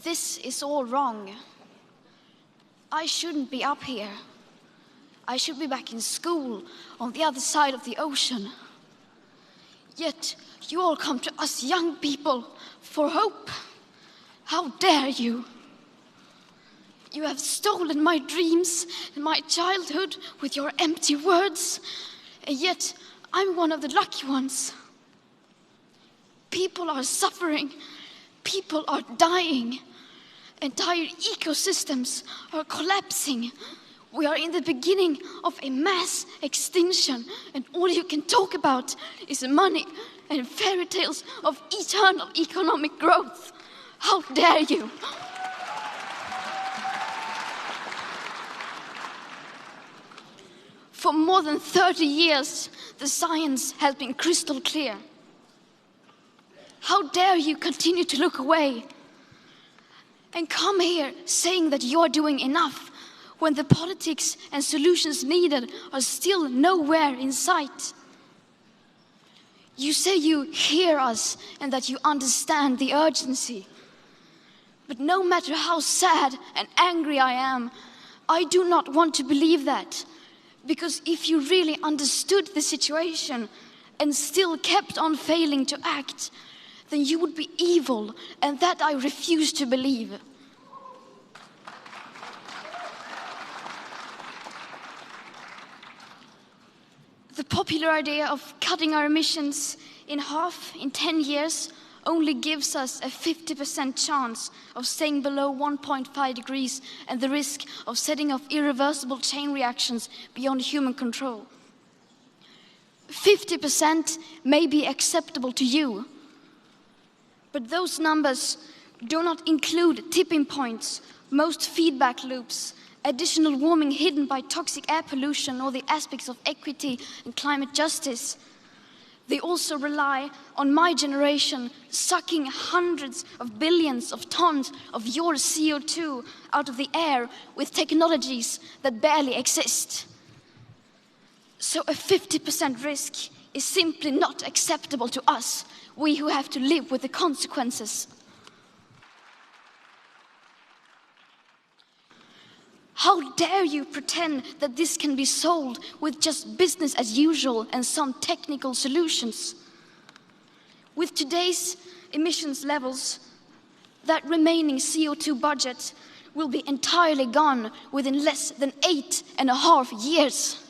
This is all wrong. I shouldn't be up here. I should be back in school on the other side of the ocean. Yet you all come to us young people for hope. How dare you? You have stolen my dreams and my childhood with your empty words, and yet I'm one of the lucky ones. People are suffering. People are dying. Entire ecosystems are collapsing. We are in the beginning of a mass extinction, and all you can talk about is money and fairy tales of eternal economic growth. How dare you? For more than 30 years, the science has been crystal clear. How dare you continue to look away and come here saying that you're doing enough when the politics and solutions needed are still nowhere in sight? You say you hear us and that you understand the urgency. But no matter how sad and angry I am, I do not want to believe that. Because if you really understood the situation and still kept on failing to act, then you would be evil, and that I refuse to believe. The popular idea of cutting our emissions in half in 10 years only gives us a 50% chance of staying below 1.5 degrees and the risk of setting off irreversible chain reactions beyond human control. 50% may be acceptable to you, but those numbers do not include tipping points, most feedback loops, additional warming hidden by toxic air pollution, or the aspects of equity and climate justice. They also rely on my generation sucking hundreds of billions of tons of your CO2 out of the air with technologies that barely exist. So a 50% risk is simply not acceptable to us, we who have to live with the consequences. How dare you pretend that this can be solved with just business as usual and some technical solutions? With today's emissions levels, that remaining CO2 budget will be entirely gone within less than 8.5 years.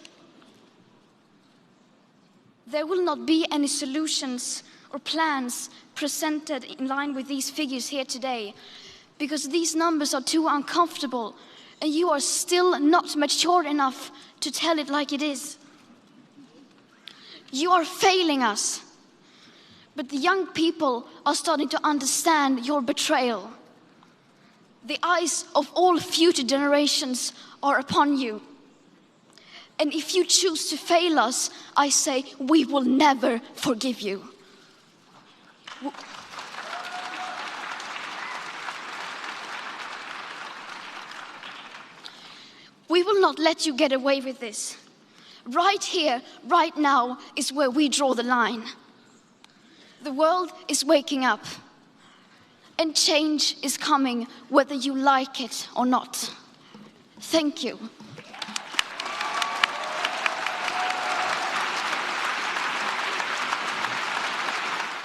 There will not be any solutions or plans presented in line with these figures here today, because these numbers are too uncomfortable, and you are still not mature enough to tell it like it is. You are failing us, but the young people are starting to understand your betrayal. The eyes of all future generations are upon you. And if you choose to fail us, I say we will never forgive you. We will not let you get away with this. Right here, right now, is where we draw the line. The world is waking up, and change is coming whether you like it or not. Thank you.